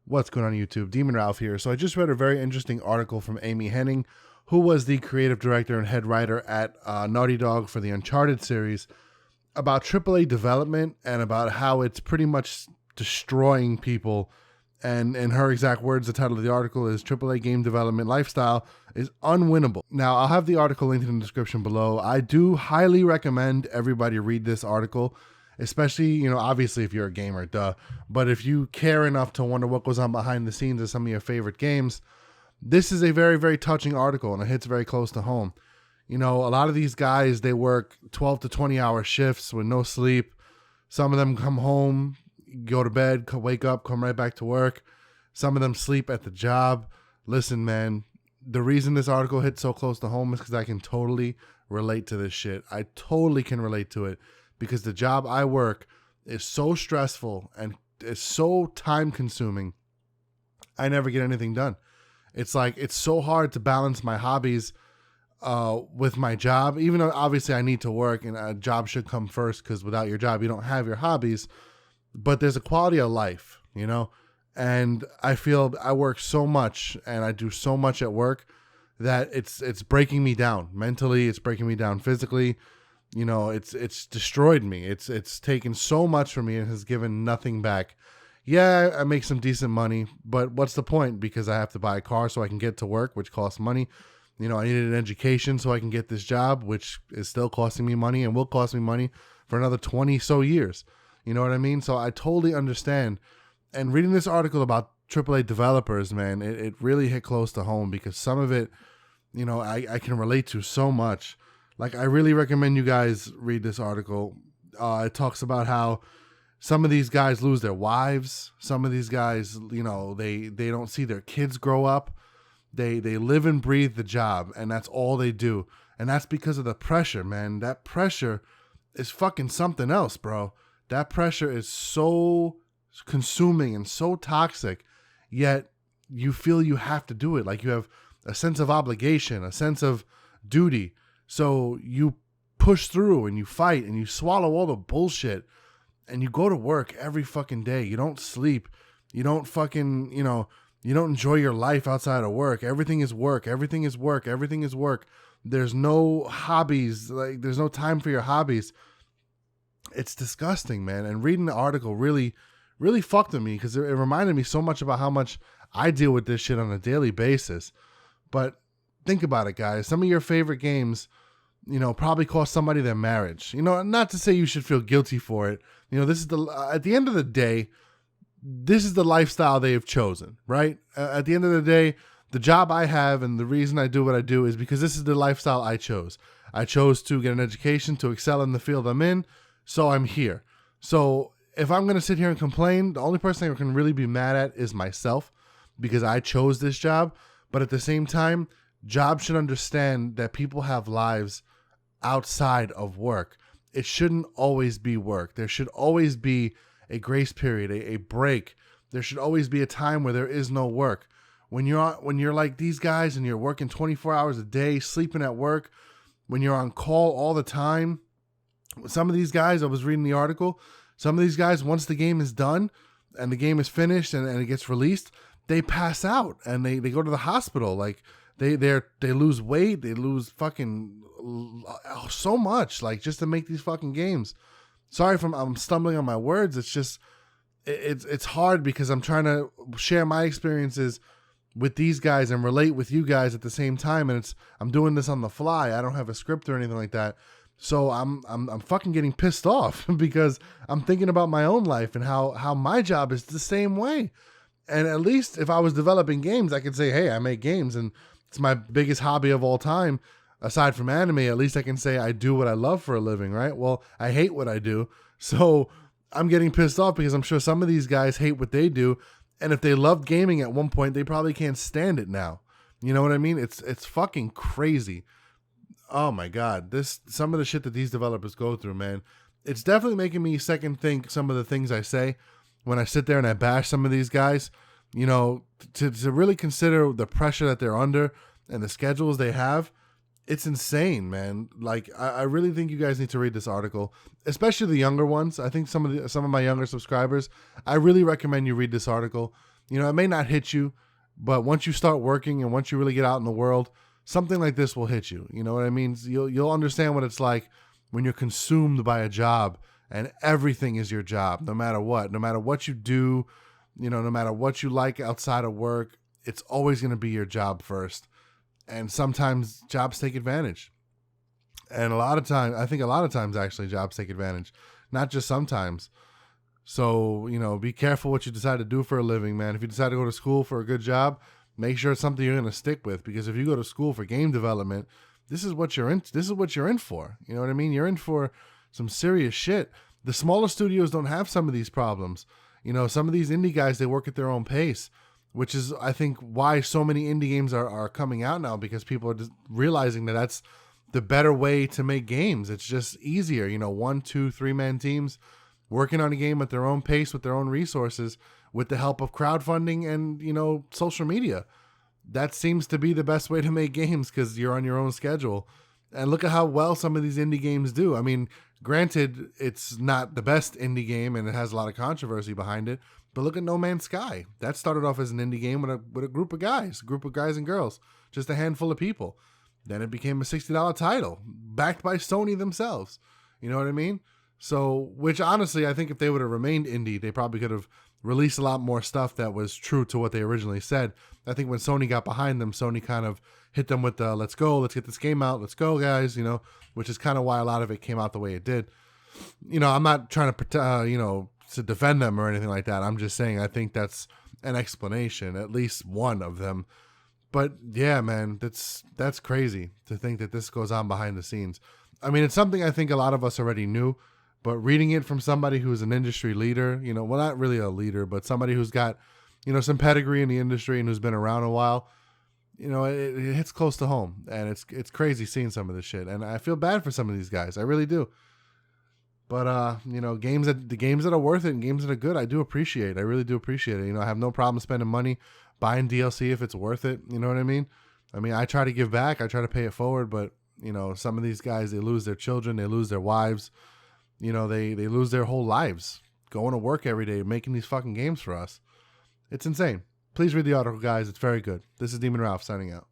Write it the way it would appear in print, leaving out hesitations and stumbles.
What's going on YouTube? Demon Ralph here. So I just read a very interesting article from Amy Hennig, who was the creative director and head writer at Naughty Dog for the Uncharted series, about AAA development and about how it's pretty much destroying people. And in her exact words, the title of the article is AAA Game Development Lifestyle is Unwinnable. Now, I'll have the article linked in the description below. I do highly recommend everybody read this article, especially, obviously if you're a gamer, duh. But if you care enough to wonder what goes on behind the scenes of some of your favorite games, this is a very, very touching article, and it hits very close to home. A lot of these guys, they work 12 to 20-hour shifts with no sleep. Some of them come home, go to bed, wake up, come right back to work. Some of them sleep at the job. Listen, man, the reason this article hits so close to home is because I can totally relate to this shit. I totally can relate to it because the job I work is so stressful and it's so time consuming. I never get anything done. It's so hard to balance my hobbies with my job, even though obviously I need to work and a job should come first because without your job, you don't have your hobbies. But there's a quality of life, and I feel I work so much and I do so much at work that it's breaking me down mentally. It's breaking me down physically. It's destroyed me. It's taken so much from me and has given nothing back. Yeah, I make some decent money, but what's the point? Because I have to buy a car so I can get to work, which costs money. I needed an education so I can get this job, which is still costing me money and will cost me money for another 20 so years. You know what I mean? So I totally understand. And reading this article about AAA developers, man, it really hit close to home because some of it, I can relate to so much. I really recommend you guys read this article. It talks about how some of these guys lose their wives. Some of these guys, they don't see their kids grow up. They live and breathe the job, and that's all they do. And that's because of the pressure, man. That pressure is fucking something else, bro. That pressure is so consuming and so toxic, yet you feel you have to do it. Like you have a sense of obligation, a sense of duty. So you push through and you fight and you swallow all the bullshit and you go to work every fucking day. You don't sleep. You don't fucking, you don't enjoy your life outside of work. Everything is work. Everything is work. Everything is work. There's no hobbies. There's no time for your hobbies. It's disgusting, man. And reading the article really, really fucked with me because it reminded me so much about how much I deal with this shit on a daily basis. But think about it, guys. Some of your favorite games, probably cost somebody their marriage. Not to say you should feel guilty for it. This is at the end of the day, this is the lifestyle they have chosen, right? At the end of the day, the job I have and the reason I do what I do is because this is the lifestyle I chose. I chose to get an education, to excel in the field I'm in, so I'm here. So if I'm going to sit here and complain, the only person I can really be mad at is myself because I chose this job. But at the same time, jobs should understand that people have lives outside of work. It shouldn't always be work. There should always be a grace period, a break. There should always be a time where there is no work. When you're like these guys and you're working 24 hours a day, sleeping at work, when you're on call all the time, some of these guys, I was reading the article, some of these guys, once the game is done and the game is finished and it gets released, they pass out and they go to the hospital. Like they lose weight, they lose fucking so much, just to make these fucking games. Sorry if I'm stumbling on my words. It's just, it's hard because I'm trying to share my experiences with these guys and relate with you guys at the same time. And I'm doing this on the fly. I don't have a script or anything like that. So I'm fucking getting pissed off because I'm thinking about my own life and how my job is the same way. And at least if I was developing games, I could say, hey, I make games and it's my biggest hobby of all time. Aside from anime, at least I can say I do what I love for a living, right? Well, I hate what I do. So I'm getting pissed off because I'm sure some of these guys hate what they do. And if they loved gaming at one point, they probably can't stand it now. You know what I mean? It's fucking crazy. Oh my God. Some of the shit that these developers go through, man. It's definitely making me second think some of the things I say when I sit there and I bash some of these guys, to really consider the pressure that they're under and the schedules they have. It's insane, man. I really think you guys need to read this article, especially the younger ones. I think some of my younger subscribers, I really recommend you read this article. You know, it may not hit you, but once you start working and once you really get out in the world, something like this will hit you. You know what I mean? You'll understand what it's like when you're consumed by a job and everything is your job, no matter what you do, you know, no matter what you like outside of work, it's always going to be your job first. And sometimes jobs take advantage. And I think a lot of times actually jobs take advantage, not just sometimes. So, you know, be careful what you decide to do for a living, man. If you decide to go to school for a good job, make sure it's something you're going to stick with, because if you go to school for game development, this is what you're in for. You know what I mean? You're in for some serious shit. The smaller studios don't have some of these problems. You know, some of these indie guys, they work at their own pace, which is, I think, why so many indie games are coming out now, because people are just realizing that that's the better way to make games. It's just easier, you know, 1, 2, 3-man teams working on a game at their own pace with their own resources with the help of crowdfunding and, you know, social media. That seems to be the best way to make games, because you're on your own schedule. And look at how well some of these indie games do. I mean, granted, it's not the best indie game and it has a lot of controversy behind it, but look at No Man's Sky. That started off as an indie game with a group of guys and girls, just a handful of people. Then it became a $60 title, backed by Sony themselves. You know what I mean? So, which honestly, I think if they would have remained indie, they probably could have released a lot more stuff that was true to what they originally said. I think when Sony got behind them, Sony kind of hit them with the, let's go, let's get this game out, let's go, guys, you know, which is kind of why a lot of it came out the way it did. You know, I'm not trying to, you know, to defend them or anything like that. I'm just saying I think that's an explanation, at least one of them. But yeah, man, that's crazy to think that this goes on behind the scenes. I mean, it's something I think a lot of us already knew, but reading it from somebody who's an industry leader, you know, well, not really a leader, but somebody who's got, you know, some pedigree in the industry and who's been around a while, you know, it hits close to home. And it's crazy seeing some of this shit. And I feel bad for some of these guys. I really do. But, you know, the games that are worth it and games that are good, I do appreciate. I really do appreciate it. You know, I have no problem spending money, buying DLC if it's worth it. You know what I mean? I try to give back. I try to pay it forward. But, you know, some of these guys, they lose their children. They lose their wives. You know, they lose their whole lives going to work every day, making these fucking games for us. It's insane. Please read the article, guys. It's very good. This is Demon Ralph signing out.